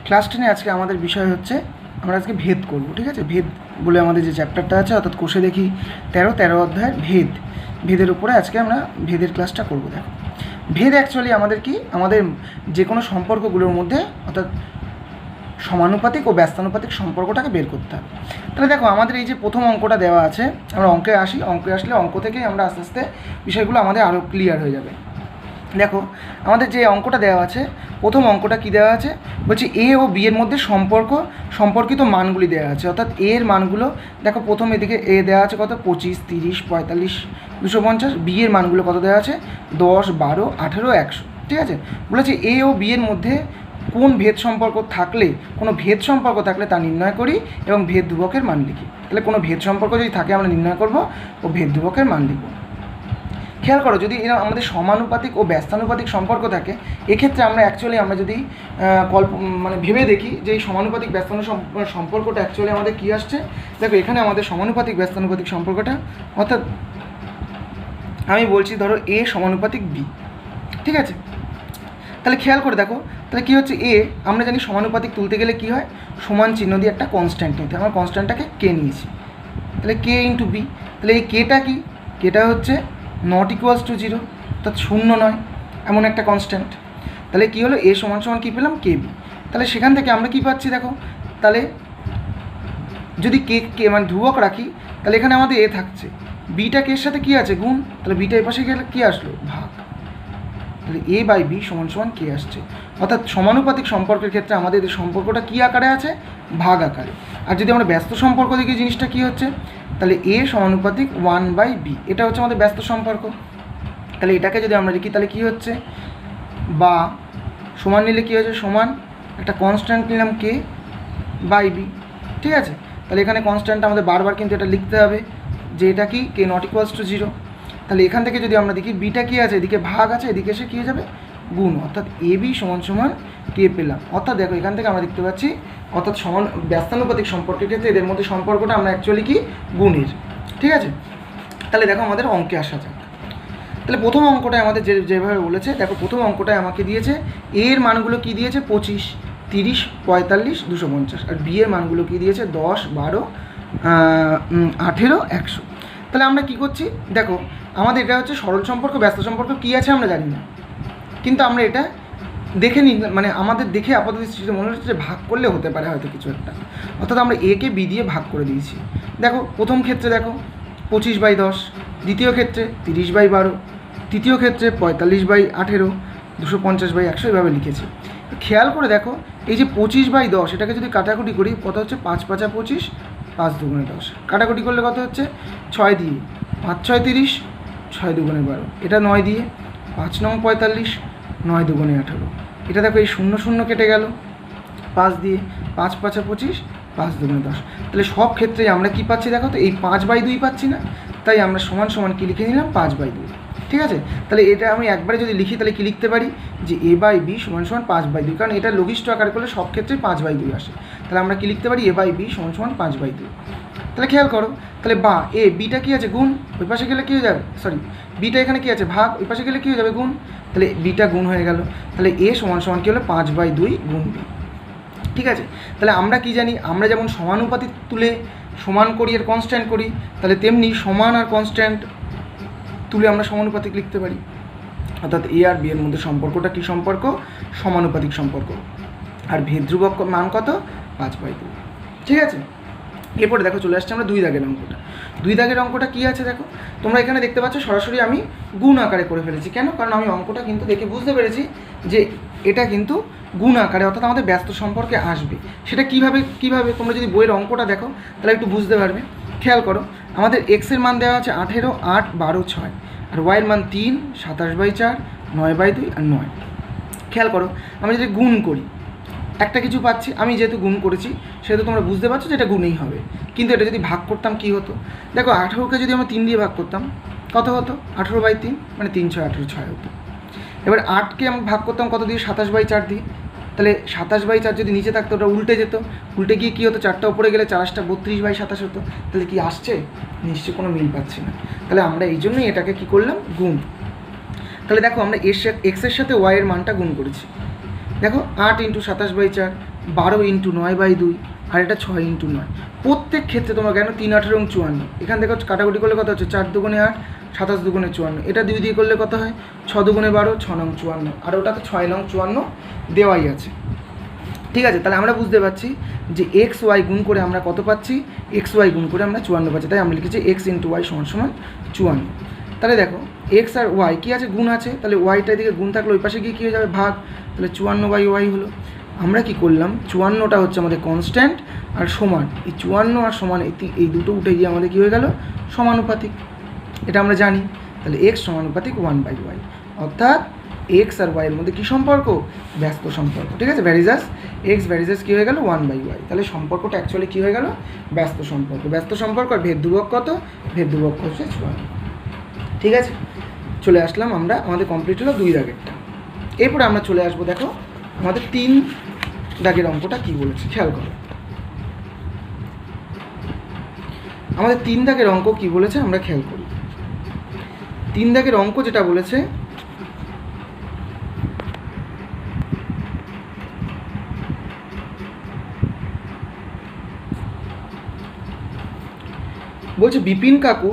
Class 10-এ আজকে আমাদের বিষয় হচ্ছে আমরা আজকে ভেদ করব, ঠিক আছে। ভেদ বলে আমাদের যে চ্যাপ্টারটা আছে, অর্থাৎ কোষে দেখি 13 অধ্যায়ের ভেদের উপরে আজকে আমরা ভেদের ক্লাসটা করব। দেখো, ভেদ অ্যাকচুয়ালি আমাদের কি, আমাদের যে কোনো সম্পর্কগুলোর মধ্যে অর্থাৎ সমানুপাতিক ও ব্যস্তানুপাতিক সম্পর্কটাকে বের করতে হবে। তাহলে দেখো, আমাদের এই যে প্রথম অঙ্কটা দেওয়া আছে, আমরা অঙ্কে আসলে অঙ্ক থেকেই আমরা আস্তে আস্তে বিষয়গুলো আমাদের আরও ক্লিয়ার হয়ে যাবে। দেখো, আমাদের যে অঙ্কটা দেওয়া আছে, প্রথম অঙ্কটা কী দেওয়া আছে, বলছি এ ও বি এর মধ্যে সম্পর্কিত মানগুলি দেওয়া আছে। অর্থাৎ এ এর মানগুলো দেখো, প্রথম এদিকে এ দেওয়া আছে কত, 25, 30, 45, 250। বি এর মানগুলো কত দেওয়া আছে, 10, 12, 18, 100, ঠিক আছে। বলেছে এ ও বি এর মধ্যে কোনো ভেদ সম্পর্ক থাকলে তা নির্ণয় করি এবং ভেদ ধ্রুবকের মান লিখি। তাহলে কোনো ভেদ সম্পর্ক যদি থাকে আমরা নির্ণয় করব ও ভেদ ধ্রুবকের মান লিখব। খেয়াল করো, যদি এরা আমাদের সমানুপাতিক ও ব্যস্তানুপাতিক সম্পর্ক থাকে, এক্ষেত্রে আমরা যদি ভেবে দেখি যে এই সমানুপাতিক সম্পর্কটা অ্যাকচুয়ালি আমাদের কী আসছে। দেখো, এখানে আমাদের সমানুপাতিক ব্যস্তানুপাতিক সম্পর্কটা, অর্থাৎ আমি বলছি ধরো এ সমানুপাতিক বি, ঠিক আছে। তাহলে খেয়াল করে দেখো, তাহলে কী হচ্ছে, এ আমরা জানি সমানুপাতিক তুলতে গেলে কী হয়, সমান চিহ্ন দিয়ে একটা কনস্ট্যান্ট নিতে হয়। আমরা কনস্ট্যান্টটাকে কে নিয়েছি, তাহলে কে ইন্টু বি। তাহলে এই কেটা কি, কেটা হচ্ছে নট ইকুয়ালস টু 0, অর্থাৎ শূন্য নয়, এমন একটা কনস্ট্যান্ট। তাহলে কী হলো, এ সমান সমান কী পেলাম, কে বি। তাহলে সেখান থেকে আমরা কী পাচ্ছি, দেখো, তাহলে যদি কে মানে ধ্রুবক রাখি, তাহলে এখানে আমাদের এ থাকছে, বিটা কে এর সাথে কী আছে, গুণ। তাহলে বিটা এই পাশে গেলে কী আসলো, ভাগ। তাহলে এ বাই বি সমান সমান কে আসছে। অর্থাৎ সমানুপাতিক সম্পর্কের ক্ষেত্রে আমাদের এই সম্পর্কটা কী আকারে আছে, ভাগ আকারে। আর যদি আমরা ব্যস্ত সম্পর্ক দেখি, জিনিসটা কী হচ্ছে, তাহলে এ সমানুপাতিক 1/b, এটা হচ্ছে আমাদের ব্যস্ত সম্পর্ক। তাহলে এটাকে যদি আমরা লিখি, তাহলে কী হচ্ছে, বা সমান নিলে কী হচ্ছে, সমান একটা কনস্ট্যান্ট নিলাম কে বাই বি, ঠিক আছে। তাহলে এখানে কনস্ট্যান্ট আমাদের বারবার কিন্তু এটা লিখতে হবে যে এটা কি, কে নট ইকুয়ালস টু 0। তাহলে এখান থেকে যদি আমরা দেখি, বিটা কী আছে, এদিকে ভাগ আছে, এদিকে এসে কী হয়ে যাবে, গুণ। অর্থাৎ এ বি সমান সমান কে পেলাম। অর্থাৎ দেখো, এখান থেকে আমরা দেখতে পাচ্ছি, অর্থাৎ ব্যস্তানুপাতিক সম্পর্কের ক্ষেত্রে এদের মধ্যে সম্পর্কটা আমরা অ্যাকচুয়ালি কি, গুণের, ঠিক আছে। তাহলে দেখো, আমাদের অঙ্কে আসা যাক। তাহলে প্রথম অঙ্কটায় আমাদের যেভাবে বলেছে, দেখো, প্রথম অঙ্কটায় আমাকে দিয়েছে এর মানগুলো কি দিয়েছে, 25, 30, 45, 250, আর বি এর মানগুলো কি দিয়েছে, 10, 12, 18, 100। তাহলে আমরা কি করছি, দেখো, আমাদের এটা হচ্ছে সরল সম্পর্ক, ব্যস্ত সম্পর্ক কী আছে আমরা জানি না, কিন্তু আমরা এটা দেখে নিই, মানে আমাদের দেখে আপাতত দৃষ্টিতে মনে হচ্ছে যে ভাগ করলে হতে পারে হয়তো কিছু একটা। অর্থাৎ আমরা এ কে বি দিয়ে ভাগ করে দিয়েছি। দেখো, প্রথম ক্ষেত্রে দেখো 25/10, দ্বিতীয় ক্ষেত্রে 30/12, তৃতীয় ক্ষেত্রে 45/18, 250/100, এভাবে লিখেছি। খেয়াল করে দেখো, এই যে 25/10 এটাকে যদি কাটাকুটি করি, কত হচ্ছে, 5 × 5 = 25, 5 × 2 = 10, কাটাকুটি করলে কত হচ্ছে, 6 দিয়ে 5 × 6 = 30, 6 × 2 = 12, এটা 9 দিয়ে 5 × 9 = 45, 9 × 2 = 18। এটা দেখো, এই 0 0 কেটে গেল, 5 দিয়ে 5 × 5 = 25, 5 × 2 = 10। তাহলে সব ক্ষেত্রেই আমরা কী পাচ্ছি, দেখো, তো এই 5/2 পাচ্ছি না, তাই আমরা সমান সমান কী লিখে নিলাম, 5/2, ঠিক আছে। তাহলে এটা আমি একবারে যদি লিখি, তাহলে কী লিখতে পারি, যে এ বাই বি সমান সমান 5/2, কারণ এটা লঘিষ্ঠ আকার করলে সব ক্ষেত্রে 5/2 আসে। তাহলে আমরা কী লিখতে পারি, এ বাই বি সমান সমান 5/2। তাহলে খেয়াল করো, তাহলে বা এ বিটা কী আছে, গুণ, ওই পাশে গেলে কী হয়ে যাবে, বিটা এখানে কী আছে, ভাগ, ওই পাশে গেলে কী হয়ে যাবে, গুণ। তাহলে বিটা গুণ হয়ে গেল। তাহলে এ সমান সমান কী হলো, 5/2 গুণ বি, ঠিক আছে। তাহলে আমরা কি জানি, আমরা যেমন সমানুপাতিক তুলে সমান করি আর কনস্ট্যান্ট করি, তাহলে তেমনি সমান আর কনস্ট্যান্ট তুলে আমরা সমানুপাতিক লিখতে পারি। অর্থাৎ এ আর বি এর মধ্যে সম্পর্কটা কী সম্পর্ক, সমানুপাতিক সম্পর্ক। আর ভেদ ধ্রুবক মান কত, 5/2, ঠিক আছে। এরপরে দেখো, চলে আসছে আমরা 2 দাগের অঙ্কটা। 2 দাগের অঙ্কটা কী আছে, দেখো, তোমরা এখানে দেখতে পাচ্ছ সরাসরি আমি গুণ আকারে করে ফেলেছি। কেন, কারণ আমি অঙ্কটা কিন্তু দেখে বুঝতে পেরেছি যে এটা কিন্তু গুণ আকারে, অর্থাৎ আমাদের ব্যস্ত সম্পর্কে আসবে। সেটা কীভাবে তোমরা যদি বইয়ের অঙ্কটা দেখো, তাহলে একটু বুঝতে পারবে। খেয়াল করো, আমাদের এক্সের মান দেওয়া আছে 18, 8, 12, 6, আর ওয়াইয়ের মান 3, 27/4, 9/2 আর 9। খেয়াল করো, আমরা যদি গুণ করি, একটা কিছু পাচ্ছি, আমি যেহেতু গুণ করেছি সেহেতু তোমরা বুঝতে পারছো যে এটা গুণেই হবে। কিন্তু এটা যদি ভাগ করতাম কী হতো, দেখো, 18কে যদি আমরা 3 দিয়ে ভাগ করতাম, কত হতো, 18/3, মানে 3 × 6 = 18, 6 হতো। এবার 8কে আমরা ভাগ করতাম কত দিয়ে, 27/4 দিয়ে। তাহলে 27/4 যদি নিচে থাকতো, ওটা উল্টে যেত, উল্টে গিয়ে কী হতো, 4টা উপরে গেলে 4 × 8 = 32/27 হতো। তাহলে কি আসছে, নিশ্চয়ই কোনো মিল পাচ্ছি না। তাহলে আমরা এই জন্যই এটাকে কী করলাম, গুণ। তাহলে দেখো, আমরা এক্সের সাথে ওয়াইয়ের মানটা গুণ করেছি। দেখো, 8 × 27/4 12 ইন্টু 9/2, আর এটা 6 ইন্টু 9। প্রত্যেক ক্ষেত্রে তোমরা কেন 3, 18 এবং 54, এখান থেকে কাটাকুটি করলে কত হচ্ছে 4 দুগুণে 8, 27 দুগুণে 54, এটা 2 দিয়ে করলে কত হয় 6 দুগুণে 12, 6 নং 54, আর ওটাতে 6 নং 54 দেওয়াই আছে। ঠিক আছে, তাহলে আমরা বুঝতে পারছি যে এক্স ওয়াই গুণ করে আমরা কত পাচ্ছি, এক্স ওয়াই গুণ করে আমরা 54 পাচ্ছি, তাই আমরা লিখেছি এক্স ইন্টু ওয়াই সমান সমান 54। তাহলে দেখো এক্স আর ওয়াই কী আছে, গুণ আছে, তাহলে ওয়াইটা এদিকে গুণ থাকলে ওই পাশে গিয়ে কী হয়ে যাবে ভাগ, তাহলে 54/y হলো। আমরা কি করলাম, 54টা হচ্ছে আমাদের কনস্ট্যান্ট আর সমান, এই 54 আর সমান এই দুটো উঠে গিয়ে আমাদের কী হয়ে গেল সমানুপাতিক, এটা আমরা জানি। তাহলে এক্স সমানুপাতিক 1/y, অর্থাৎ এক্স আর ওয়াইয়ের মধ্যে কী সম্পর্ক, ব্যস্ত সম্পর্ক। ঠিক আছে, ভ্যারিজাস এক্স ভ্যারিজাস কী হয়ে গেল 1/y, তাহলে সম্পর্কটা অ্যাকচুয়ালি কী হয়ে গেল ব্যস্ত সম্পর্ক। ব্যস্ত সম্পর্ক আর ভেদ ধ্রুবক কত, ভেদ ধ্রুবক হচ্ছে 54। ঠিক আছে, চলে আসলাম আমরা, আমাদের কমপ্লিট হলো 2 দাগেরটা। এরপরে আমরা চলে আসবো, দেখো আমাদের 3 দাগের অঙ্কটা কী বলেছে খেয়াল করো। আমাদের 3 দাগের অঙ্ক কী বলেছে আমরা খেয়াল করি। 3 দাগের অঙ্ক যেটা বলেছে, বলছে বিপিন কাকু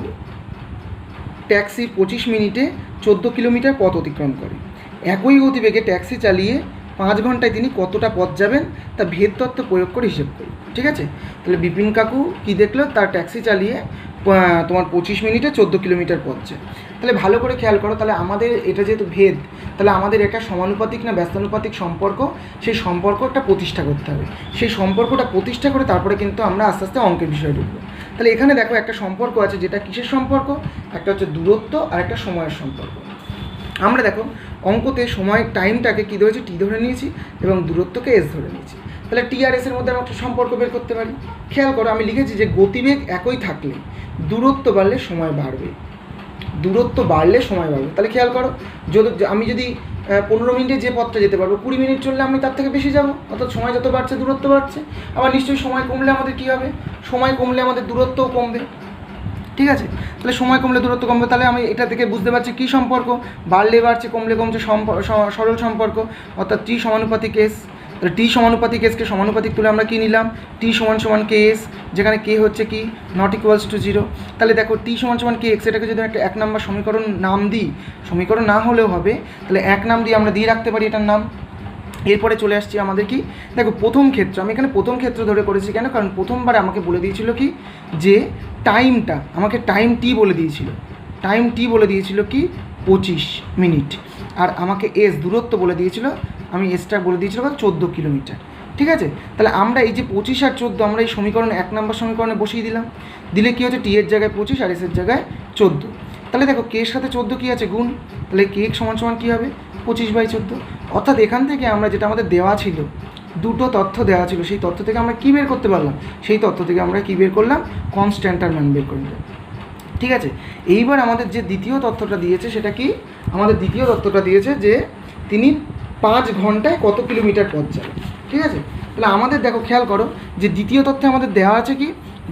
ট্যাক্সি 25 মিনিটে 14 কিলোমিটার পথ অতিক্রম করে। একই গতিবেগে ট্যাক্সি চালিয়ে 5 ঘন্টায় তিনি কতটা পথ যাবেন তা ভেদ তত্ত্ব প্রয়োগ করে হিসেব করি। ঠিক আছে, তাহলে বিপিন কাকু কী দেখলো, তার ট্যাক্সি চালিয়ে তোমার 25 মিনিটে 14 কিলোমিটার পথ যায়। তাহলে ভালো করে খেয়াল করো, তাহলে আমাদের এটা যেহেতু ভেদ, তাহলে আমাদের একটা সমানুপাতিক না ব্যস্তানুপাতিক সম্পর্ক, সেই সম্পর্ক একটা প্রতিষ্ঠা করতে হবে। সেই সম্পর্কটা প্রতিষ্ঠা করে তারপরে কিন্তু আমরা আস্তে আস্তে অঙ্কের বিষয়ে ঢুকবো। তাহলে এখানে দেখো একটা সম্পর্ক আছে, যেটা কিসের সম্পর্ক, একটা হচ্ছে দূরত্ব আর একটা সময়ের সম্পর্ক। আমরা দেখো অঙ্কতে সময় টাইমটাকে কী ধরেছি, টি ধরে নিয়েছি এবং দূরত্বকে এস ধরে নিয়েছি। তাহলে টি আর এসের মধ্যে আমরা একটা সম্পর্ক বের করতে পারি। খেয়াল করো, আমি লিখেছি যে গতিবেগ একই থাকলে দূরত্ব বাড়লে সময় বাড়বে, দূরত্ব বাড়লে সময় বাড়বে। তাহলে খেয়াল করো, আমি যদি 15 মিনিটে যে পথটা যেতে পারবো, 20 মিনিট চললে আমি তার থেকে বেশি যাবো, অর্থাৎ সময় যত বাড়ছে দূরত্ব বাড়ছে। আবার নিশ্চয়ই সময় কমলে আমাদের কী হবে, সময় কমলে আমাদের দূরত্বও কমবে। ঠিক আছে, তাহলে সময় কমলে দূরত্ব কমবে, তাহলে আমি এটা থেকে বুঝতে পারছি কী সম্পর্ক, বাড়লে বাড়ছে কমলে কমছে, সরল সম্পর্ক, অর্থাৎ টি সমানুপাতিক এস। তাহলে টি সমানুপাতিক এসকে সমানুপাতিক তুলে আমরা কী নিলাম, টি সমান সমান কে এস, যেখানে কে হচ্ছে কি নট ইকুয়ালস টু 0। তাহলে দেখো টি সমান সমান কে এক্স, এটাকে যদি একটা 1 নম্বর সমীকরণ নাম দিই, সমীকরণ না হলেও হবে, তাহলে 1 নাম দিয়ে আমরা দিয়ে রাখতে পারি এটার নাম। এরপরে চলে আসছি আমাদের কি, দেখো প্রথম ক্ষেত্র, আমি এখানে প্রথম ক্ষেত্র ধরে করেছি কেন, কারণ প্রথমবার আমাকে বলে দিয়েছিল কি যে টাইমটা, আমাকে টাইম টি বলে দিয়েছিল, টাইম টি বলে দিয়েছিল কি 25 মিনিট, আর আমাকে এস দূরত্ব বলে দিয়েছিল, আমি এসটা বলে দিয়েছিল 14 কিলোমিটার। ঠিক আছে, তাহলে আমরা এই যে 25 আর 14 আমরা এই সমীকরণ 1 নম্বর সমীকরণে বসিয়ে দিলাম, দিলে কী হচ্ছে টি এর জায়গায় 25 আর এসের জায়গায় 14। তাহলে দেখো কে এর সাথে 14 কী আছে গুণ, তাহলে কে সমান সমান কী হবে 25/14। অর্থাৎ এখান থেকে আমরা যেটা আমাদের দেওয়া ছিল, দুটো তথ্য দেওয়া ছিল, সেই তথ্য থেকে আমরা কী বের করতে পারলাম, সেই তথ্য থেকে আমরা কী বের করলাম কনস্ট্যান্টার মান বের করে নিলাম। ঠিক আছে, এইবার আমাদের যে দ্বিতীয় তথ্যটা দিয়েছে সেটা কি, আমাদের দ্বিতীয় তথ্যটা দিয়েছে যে তিনি 5 ঘন্টায় কত কিলোমিটার পথ যাবে। ঠিক আছে, তাহলে আমাদের দেখো খেয়াল করো যে দ্বিতীয় তথ্যে আমাদের দেওয়া আছে কি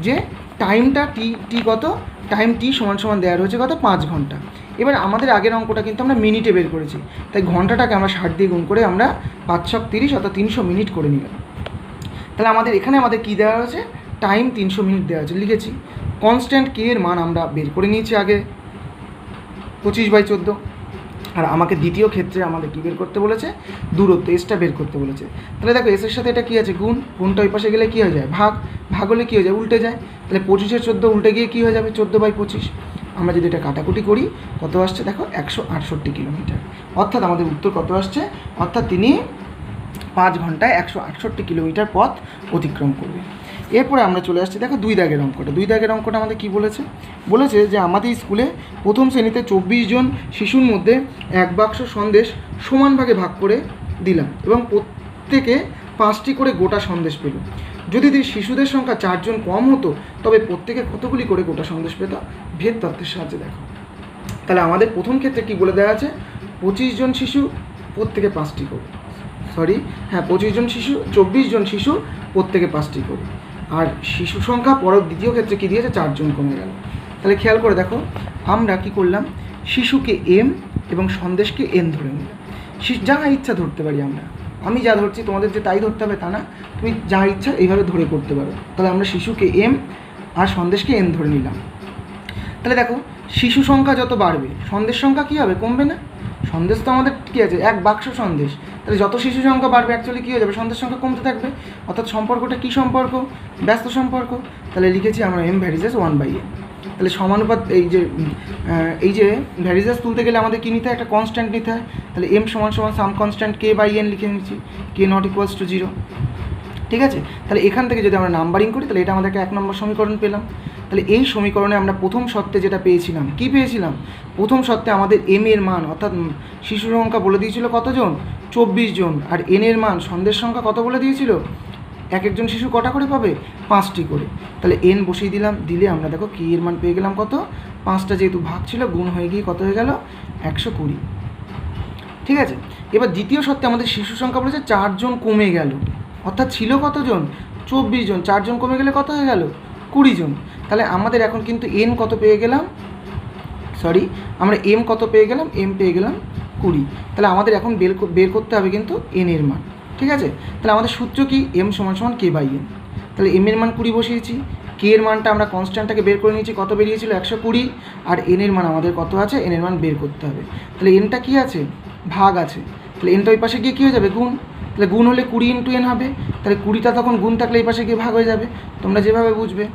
যে টাইমটা টি কত, টাইম টি সমান সমান দেওয়া রয়েছে কত 5 ঘন্টা। এবার আমাদের আগের অঙ্কটা কিন্তু আমরা মিনিটে বের করেছি, তাই ঘন্টাটাকে আমরা 60 দিয়ে গুণ করে আমরা 5 × 30 অর্থাৎ 300 মিনিট করে নিলাম। তাহলে আমাদের এখানে আমাদের কী দেওয়া হয়েছে, টাইম 300 মিনিট দেওয়া আছে, লিখেছি। কনস্ট্যান্ট কে এর মান আমরা বের করে নিয়েছি আগে 25/14, আর আমাকে দ্বিতীয় ক্ষেত্রে আমাদের কী বের করতে বলেছে, দূরত্ব এসটা বের করতে বলেছে। তাহলে দেখো এসের সাথে এটা কী আছে গুণ, গুণটা ওই পাশে গেলে কী হয়ে যায় ভাগ, ভাগ হলে কী হয়ে যায় উল্টে যায়, তাহলে 25 এর 14 উল্টে গিয়ে কী হয়ে যাবে 14/25। আমরা যদি এটা কাটাকুটি করি কত আসছে দেখো 168 কিলোমিটার, অর্থাৎ আমাদের উত্তর কত আসছে, অর্থাৎ তিনি 5 ঘন্টায় 168 কিলোমিটার পথ অতিক্রম করবে। এরপরে আমরা চলে আসছি দেখো 2 দাগের অঙ্কটা। 2 দাগের অঙ্কটা আমাদের কী বলেছে, বলেছে যে আমাদের স্কুলে প্রথম শ্রেণীতে 24 জন শিশুর মধ্যে 1 বাক্স সন্দেশ সমান ভাগে ভাগ করে দিলাম এবং প্রত্যেকে 5টি করে গোটা সন্দেশ পেল। যদি শিশুদের সংখ্যা 4 জন কম হতো তবে প্রত্যেকে কতগুলি করে গোটা সন্দেশ পেত, ভেদ তত্ত্বের সাহায্যে দেখো। তাহলে আমাদের প্রথম ক্ষেত্রে কী বলে দেওয়া আছে, 25 জন শিশু প্রত্যেকে 5টি করে, 25 জন শিশু 24 জন শিশু প্রত্যেকে 5টি করে, আর শিশু সংখ্যা দ্বিতীয় ক্ষেত্রে কী দিয়েছে 4 জন কমে গেল। তাহলে খেয়াল করে দেখো আমরা কি করলাম, শিশুকে এম এবং সন্দেশকে এন ধরে নিলাম, যা ইচ্ছা ধরতে পারি আমরা, আমি যা ধরছি তোমাদের যে তাই ধরতে হবে তা না, তুমি যা ইচ্ছা এইভাবে ধরে করতে পারো। তাহলে আমরা শিশুকে এম আর সন্দেশকে এন ধরে নিলাম। তাহলে দেখো শিশু সংখ্যা যত বাড়বে সন্দেশ সংখ্যা কী হবে, কমবে না? সন্দেশ তো আমাদের কী আছে, এক বাক্স সন্দেশ। তাহলে যত শিশু সংখ্যা বাড়বে অ্যাকচুয়ালি কী হয়ে যাবে, সন্দেশ সংখ্যা কমতে থাকবে। অর্থাৎ সম্পর্কটা কী সম্পর্ক, ব্যস্ত সম্পর্ক। তাহলে লিখেছি আমরা এম ভ্যারিজেস 1/n। তাহলে সমানুপাত এই যে ভ্যারিজেস তুলতে গেলে আমাদের কী নিতে হয়, একটা কনস্ট্যান্ট নিতে হয়। তাহলে এম সমান সাম কনস্ট্যান্ট k/n লিখে নিচ্ছি, k=0। ঠিক আছে, তাহলে এখান থেকে যদি আমরা নাম্বারিং করি তাহলে এটা আমাদেরকে 1 নম্বর সমীকরণ পেলাম। তাহলে এই সমীকরণে আমরা প্রথম শর্তে যেটা পেয়েছিলাম, কি পেয়েছিলাম, প্রথম শর্তে আমাদের এম এর মান অর্থাৎ শিশু সংখ্যা বলে দিয়েছিল কতজন, 24 জন। আর এন এর মান সন্দেশ সংখ্যা কত বলে দিয়েছিল, এক একজন শিশু কটা করে পাবে, 5টি করে। তাহলে এন বসিয়ে দিলাম, দিলে আমরা দেখো কি এর মান পেয়ে গেলাম কত, 5টা যেহেতু ভাগ ছিল গুণ হয়ে গিয়ে কত হয়ে গেল, 120। ঠিক আছে, এবার দ্বিতীয় শর্তে আমাদের শিশু সংখ্যা বলেছে 4 জন কমে গেল, অর্থাৎ ছিল কতজন, 24 জন, 4 জন কমে গেলে কত হয়ে গেল, 20 জন। তাহলে আমাদের এখন কিন্তু এন কত পেয়ে গেলাম, আমরা এম কত পেয়ে গেলাম, এম পেয়ে গেলাম 20। তাহলে আমাদের এখন বের করতে হবে কিন্তু এন এর মান। ঠিক আছে, তাহলে আমাদের সূত্র কি, এম সমান k/n। তাহলে এম এর মান 20 বসিয়েছি, কে এর মানটা আমরা কনস্ট্যান্টটাকে বের করে নিয়েছি, কত বেরিয়েছিল 120। আর এন এর মান আমাদের কত আছে, এন এর মান বের করতে হবে। তাহলে এনটা কি আছে, ভাগ আছে। তাহলে এনটা ওই পাশে গিয়ে কী হয়ে যাবে, গুণ। তাহলে গুণ হলে 20 × n হবে। তাহলে 20টা তখন গুণ থাকলে এই পাশে গিয়ে ভাগ হয়ে যাবে, তোমরা যেভাবে বুঝবে।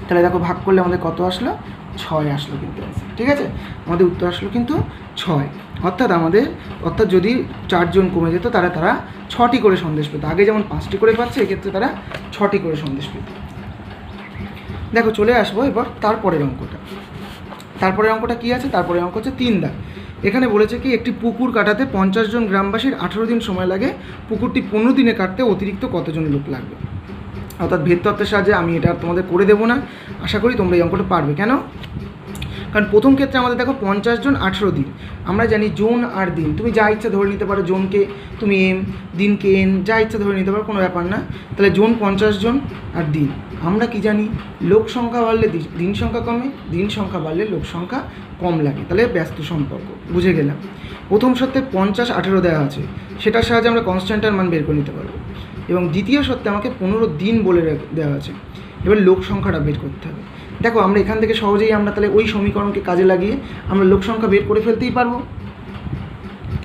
তাহলে দেখো ভাগ করলে আমাদের কত আসলো, 6 আসলো কিন্তু। ঠিক আছে, আমাদের উত্তর আসলো কিন্তু 6। অর্থাৎ যদি 4 জন কমে যেত তারা 6টি করে সন্দেশ পেত। আগে যেমন 5টি করে পাচ্ছে, এক্ষেত্রে তারা 6টি করে সন্দেশ পেত। দেখো চলে আসবো এবার তারপরের অঙ্কটা। তারপরের অঙ্কটা কী আছে, তারপরের অঙ্ক হচ্ছে 3 দাগ। এখানে বলেছে কি, একটি পুকুর কাটাতে 50 জন গ্রামবাসীর 18 দিন সময় লাগে, পুকুরটি 15 দিনে কাটতে অতিরিক্ত কতজন লোক লাগবে। অর্থাৎ ভেদ তত্ত্বের সাহায্যে আমি এটা তোমাদের করে দেবো না, আশা করি তোমরা এই অঙ্কটা পারবে। কেন, কারণ প্রথম ক্ষেত্রে আমাদের দেখো 50 জন 18 দিন, আমরা জানি জোন আর দিন তুমি যা ইচ্ছা ধরে নিতে পারো, জোনকে তুমি এম, দিনকে এন, যা ইচ্ছা ধরে নিতে পারো, কোনো ব্যাপার না। তাহলে জোন 50 জন আর দিন, আমরা কি জানি, লোক সংখ্যা বাড়লে দিন সংখ্যা কমে, দিন সংখ্যা বাড়লে লোক সংখ্যা কম লাগে। তাহলে ব্যস্ত সম্পর্ক বুঝে গেলাম। প্রথম সত্যে 50 18 দেওয়া আছে, সেটার সাহায্যে আমরা কনস্ট্যান্টের মান বের করে নিতে পারবো। এবং দ্বিতীয় সত্যে আমাকে 15 দিন বলে দেওয়া আছে, এবার লোক সংখ্যাটা বের করতে হবে। দেখো আমরা এখান থেকে সহজেই আমরা তাহলে ওই সমীকরণকে কাজে লাগিয়ে আমরা লোক সংখ্যা বের করে ফেলতেই পারবো।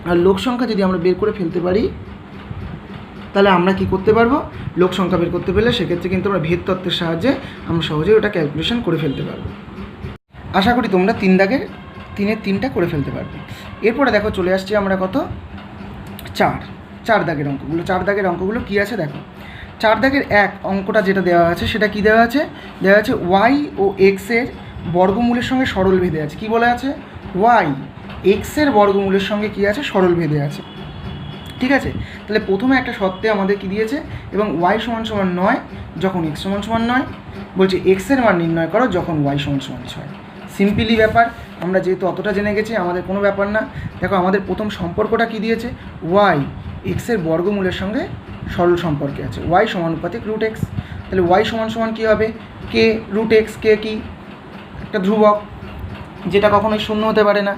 আর লোক সংখ্যা যদি আমরা বের করে ফেলতে পারি তাহলে আমরা কি করতে পারবো, লোক সংখ্যা বের করতে পারলে সেক্ষেত্রে কিন্তু আমরা ভেদ তত্ত্বের সাহায্যে আমরা সহজেই ওটা ক্যালকুলেশন করে ফেলতে পারবো। আশা করি তোমরা 3 দাগের 3-এর 3টা করে ফেলতে পারবে। এরপরে দেখো চলে আসছি আমরা কত, 4 দাগের অঙ্কগুলো। 4 দাগের অঙ্কগুলো কী আছে দেখো। 4 দাগের 1 অঙ্কটা যেটা দেওয়া আছে সেটা কি দেওয়া আছে, ওয়াই ও এক্সের বর্গমূলের সঙ্গে সরল ভেদে আছে। কি বলা আছে, ওয়াই এক্সের বর্গমূলের সঙ্গে কি আছে, সরল ভেদে আছে। ঠিক আছে, তাহলে প্রথমে একটা শর্তে আমাদের কি দিয়েছে, এবং ওয়াই সমান 9 যখন এক্স সমান 9, বলছে এক্সের মান নির্ণয় করো যখন ওয়াই সমান 6। সিম্পলি ব্যাপার, আমরা যেহেতু অতটা জেনে গেছি আমাদের কোনো ব্যাপার না। দেখো আমাদের প্রথম সম্পর্কটা কি দিয়েছে, ওয়াই এক্সের বর্গমূলের সঙ্গে সরল সম্পর্কে আছে, ওয়াই সমানুপাতিক √x। তাহলে ওয়াই সমান কী হবে, কে √x, কে কি একটা ধ্রুবক যেটা কখনোই শূন্য হতে পারে না।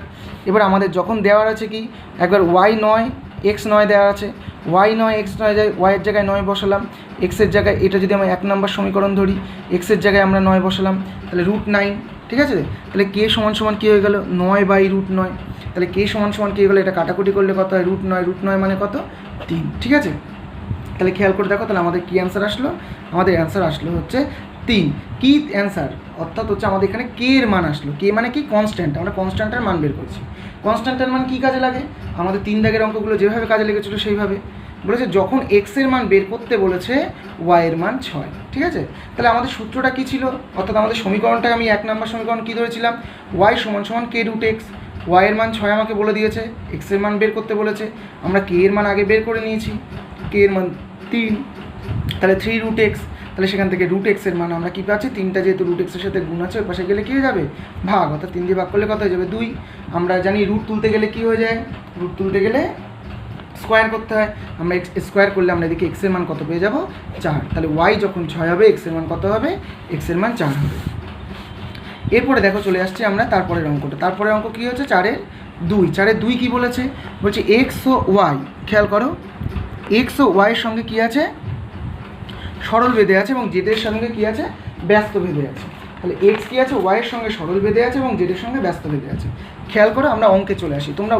এবার আমাদের যখন দেওয়ার আছে কি, একবার ওয়াই 9 এক্স 9 দেওয়া আছে, ওয়াই 9 এক্স 9 যায়, ওয়াইয়ের জায়গায় 9 বসালাম, এক্সের জায়গায় এটা যদি আমরা 1 নম্বর সমীকরণ ধরি, এক্সের জায়গায় আমরা 9 বসালাম, তাহলে √9। ঠিক আছে, তাহলে কে সমান কী হয়ে গেল, 9/√9। তাহলে কে সমান কী হয়ে গেলো, এটা কাটাকুটি করলে কত হয়, √9 মানে কত, 3। ঠিক আছে, তাহলে খেয়াল করে দেখো, তাহলে আমাদের কী অ্যান্সার আসলো, আমাদের অ্যান্সার আসলো হচ্ছে 3। কি অ্যান্সার, অর্থাৎ হচ্ছে আমাদের এখানে কে এর মান আসলো, কে মানে কি, কনস্ট্যান্ট, আমরা কনস্ট্যান্টের মান বের করছি। কনস্ট্যান্টের মান কী কাজে লাগে, আমাদের 3 দাগের অঙ্কগুলো যেভাবে কাজে লেগেছিলো সেইভাবে বলেছে, যখন এক্সের মান বের করতে বলেছে ওয়াইয়ের মান 6। ঠিক আছে, তাহলে আমাদের সূত্রটা কী ছিল, অর্থাৎ আমাদের সমীকরণটা আমি 1 নম্বর সমীকরণ কী ধরেছিলাম, ওয়াই সমান কে √x। ওয়াইয়ের মান 6 আমাকে বলে দিয়েছে, এক্সের মান বের করতে বলেছে, আমরা কে এর মান আগে বের করে নিয়েছি, কে এর মান 3, তাহলে 3√x। তাহলে সেখান থেকে √x এর মান আমরা কী পাচ্ছি, 3টা যেহেতু √x এর সাথে গুণ আছে ওই পাশে গেলে কী হয়ে যাবে, ভাগ, অর্থাৎ 3 দিয়ে ভাগ করলে কত হয়ে যাবে, 2। আমরা জানি রুট তুলতে গেলে কী হয়ে যায়, রুট তুলতে গেলে স্কোয়ার করতে হয়, আমরা স্কোয়ার করলে আমরা এদিকে এক্সের মান কত পেয়ে যাব, 4। তাহলে ওয়াই যখন 6 হবে এক্সের মান কত হবে, এক্সের মান 4 হবে। এরপরে দেখো চলে আসছি আমরা তারপরের অঙ্কটা। তারপরের অঙ্ক কী হচ্ছে, 4-এর 2 কী বলেছে, বলছে এক্স ও ওয়াই, খেয়াল করো এক্স ও ওয়াইয়ের সঙ্গে কী আছে, সরল বেঁধে আছে এবং জেডের সঙ্গে কী আছে, ব্যস্ত বেঁধে আছে। তাহলে এক্স কী আছে, ওয়াইয়ের সঙ্গে সরল বেঁধে আছে এবং জেডের সঙ্গে ব্যস্ত বেঁধে আছে। খেয়াল করে আমরা অঙ্কে চলে আসি, তোমরা